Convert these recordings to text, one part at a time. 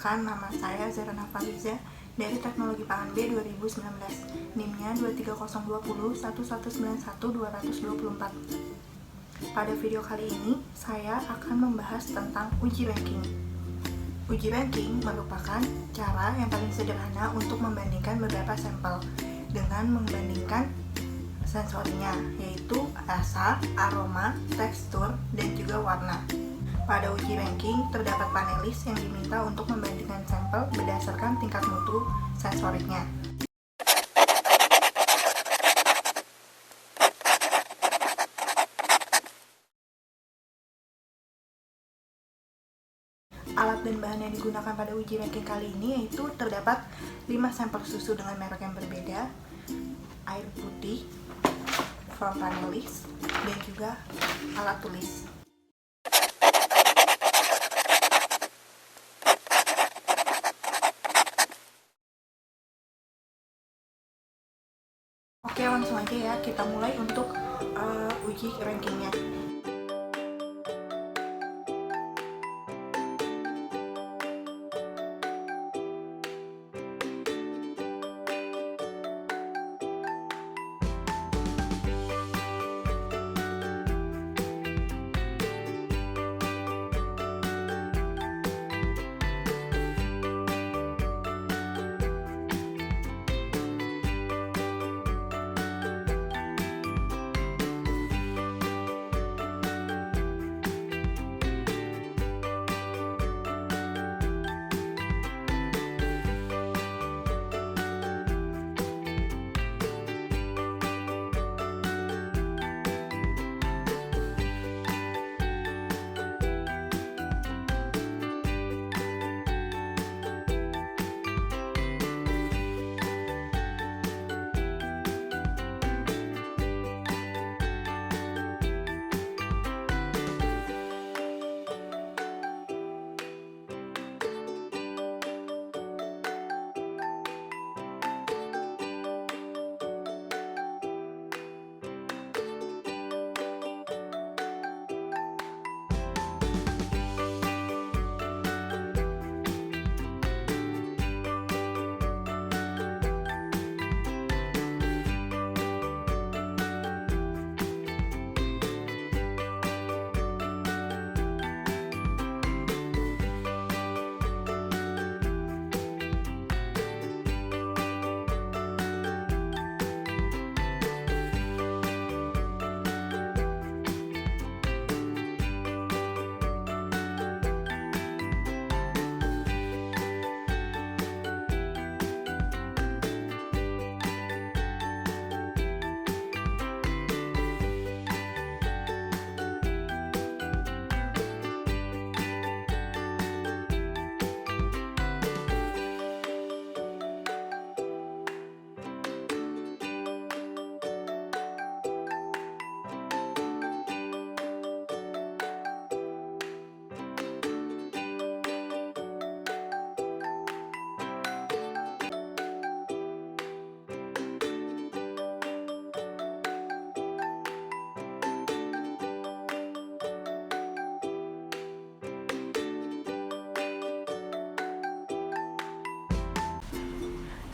Perkenalkan, nama saya Zerana Faliza dari Teknologi Pangan B 2019. NIM-nya 2302011912024. Pada video kali ini, saya akan membahas tentang uji ranking. Uji ranking merupakan cara yang paling sederhana untuk membandingkan beberapa sampel dengan membandingkan sensorinya, yaitu rasa, aroma, tekstur, dan juga warna. Pada uji ranking, terdapat panelis yang diminta untuk membandingkan sampel berdasarkan tingkat mutu sensoriknya. Alat dan bahan yang digunakan pada uji ranking kali ini yaitu terdapat 5 sampel susu dengan merek yang berbeda, air putih, foam panelis, dan juga alat tulis. Oke, langsung aja ya, kita mulai untuk uji rankingnya.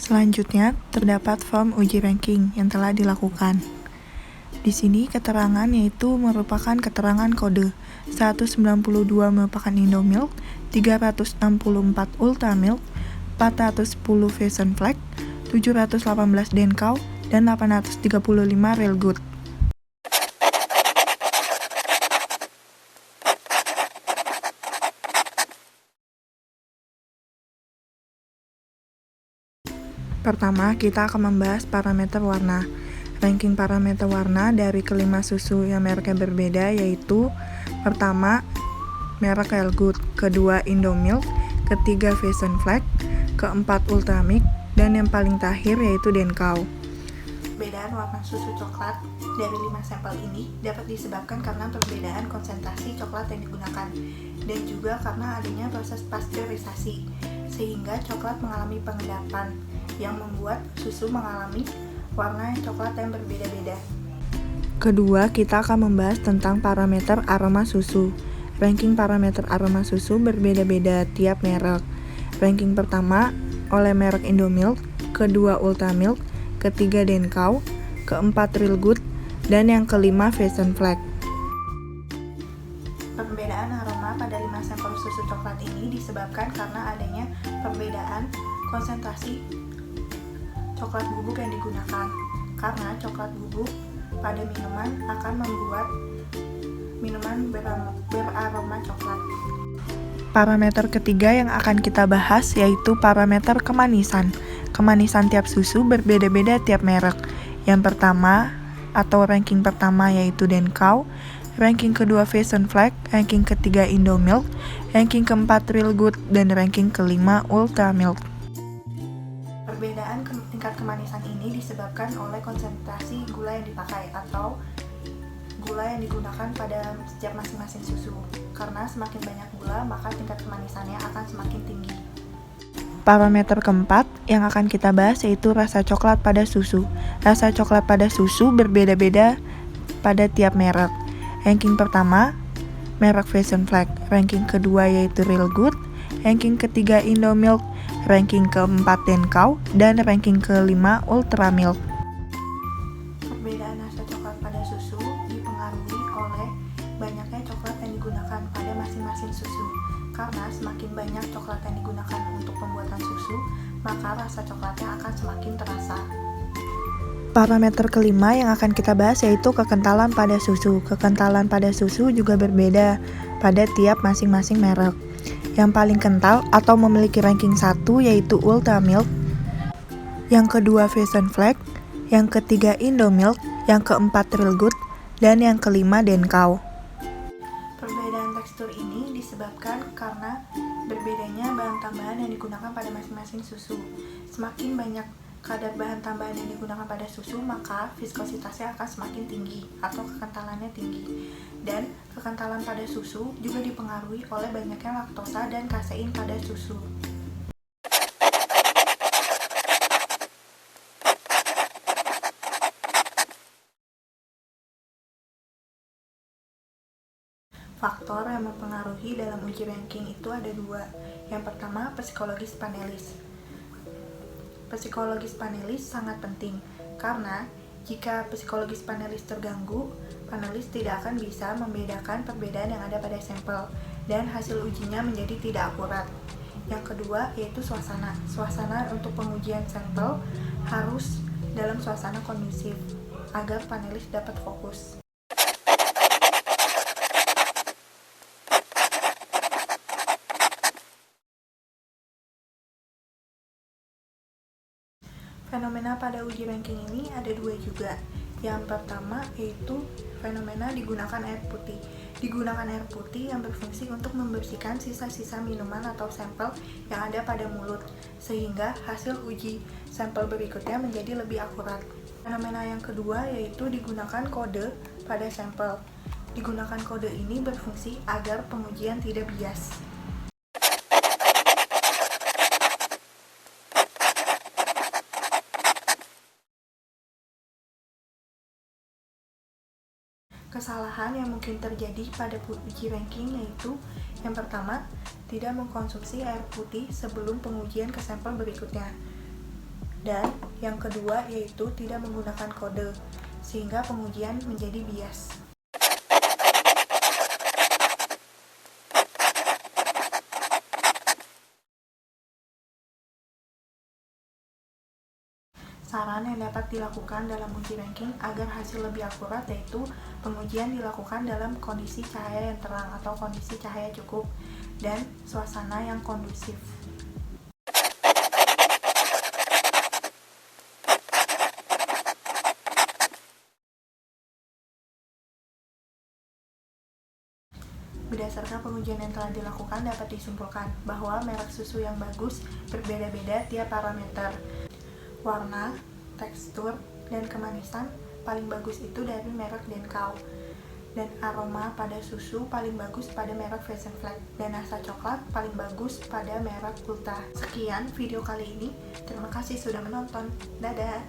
Selanjutnya, terdapat form uji ranking yang telah dilakukan. Di sini keterangan yaitu merupakan keterangan kode 192 merupakan Indomilk, 364 Ultramilk, 410 Vision Flag, 718 Denkau, dan 835 Real Good. Pertama, kita akan membahas parameter warna. Ranking parameter warna dari kelima susu yang mereknya berbeda yaitu pertama, merek Real Good, kedua Indomilk, ketiga Vision Flag, keempat Ultramilk, dan yang paling terakhir yaitu Denkau. Perbedaan warna susu coklat dari 5 sampel ini dapat disebabkan karena perbedaan konsentrasi coklat yang digunakan dan juga karena adanya proses pasteurisasi sehingga coklat mengalami pengendapan yang membuat susu mengalami warna coklat yang berbeda-beda. Kedua, kita akan membahas tentang parameter aroma susu. Ranking parameter aroma susu berbeda-beda tiap merek. Ranking pertama oleh merek Indomilk, kedua Ultramilk, ketiga Denkau, keempat Real Good, dan yang kelima Fashion Flag. Perbedaan aroma pada 5 sampel susu coklat ini disebabkan karena adanya perbedaan konsentrasi coklat bubuk yang digunakan. Karena coklat bubuk pada minuman akan membuat minuman beraroma coklat. Parameter ketiga yang akan kita bahas yaitu parameter kemanisan. Kemanisan tiap susu berbeda-beda tiap merek. Yang pertama atau ranking pertama yaitu Denkau, ranking kedua Fashion Flag, ranking ketiga Indomilk, ranking keempat Real Good, dan ranking kelima Ultramilk. Perbedaan tingkat kemanisan ini disebabkan oleh konsentrasi gula yang dipakai atau gula yang digunakan pada setiap masing-masing susu. Karena semakin banyak gula, maka tingkat kemanisannya akan semakin tinggi. Parameter keempat yang akan kita bahas yaitu rasa coklat pada susu. Rasa coklat pada susu berbeda-beda pada tiap merek. Ranking pertama, merek Fashion Flag. Ranking kedua yaitu Real Good. Ranking ketiga Indomilk. Ranking keempat Denkau. Dan ranking kelima Ultramilk. Perbedaan rasa coklat pada susu dipengaruhi oleh banyaknya coklat yang digunakan pada masing-masing susu. Karena semakin banyak coklat yang digunakan untuk pembuatan susu, maka rasa coklatnya akan semakin terasa. Parameter kelima yang akan kita bahas yaitu kekentalan pada susu. Kekentalan pada susu juga berbeda pada tiap masing-masing merek. Yang paling kental atau memiliki ranking 1 yaitu Ultramilk, yang kedua Fashion Flag, yang ketiga Indomilk, yang keempat Real Good, dan yang kelima Denkau. Perbedaan tekstur ini disebabkan karena berbedanya bahan tambahan yang digunakan pada masing-masing susu. Semakin banyak kadar bahan tambahan yang digunakan pada susu, maka viskositasnya akan semakin tinggi atau kekentalannya tinggi. Dan kekentalan pada susu juga dipengaruhi oleh banyaknya laktosa dan kasein pada susu. Faktor yang mempengaruhi dalam uji ranking itu ada dua. Yang pertama, psikologis panelis. Psikologis panelis sangat penting karena jika psikologis panelis terganggu, panelis tidak akan bisa membedakan perbedaan yang ada pada sampel dan hasil ujinya menjadi tidak akurat. Yang kedua yaitu suasana. Suasana untuk pengujian sampel harus dalam suasana kondusif agar panelis dapat fokus. Fenomena pada uji ranking ini ada dua juga. Yang pertama yaitu fenomena digunakan air putih. Digunakan air putih yang berfungsi untuk membersihkan sisa-sisa minuman atau sampel yang ada pada mulut, sehingga hasil uji sampel berikutnya menjadi lebih akurat. Fenomena yang kedua yaitu digunakan kode pada sampel. Digunakan kode ini berfungsi agar pengujian tidak bias. Kesalahan yang mungkin terjadi pada uji ranking yaitu yang pertama, tidak mengkonsumsi air putih sebelum pengujian ke sampel berikutnya. Dan yang kedua yaitu tidak menggunakan kode, sehingga pengujian menjadi bias. Saran yang dapat dilakukan dalam uji ranking agar hasil lebih akurat yaitu pengujian dilakukan dalam kondisi cahaya yang terang atau kondisi cahaya cukup dan suasana yang kondusif. Berdasarkan pengujian yang telah dilakukan dapat disimpulkan bahwa merek susu yang bagus berbeda-beda tiap parameter. Warna, tekstur, dan kemanisan paling bagus itu dari merek Denkau. Dan aroma pada susu paling bagus pada merek Fashion Flag. Dan rasa coklat paling bagus pada merek Ulta. Sekian video kali ini. Terima kasih sudah menonton. Dadah!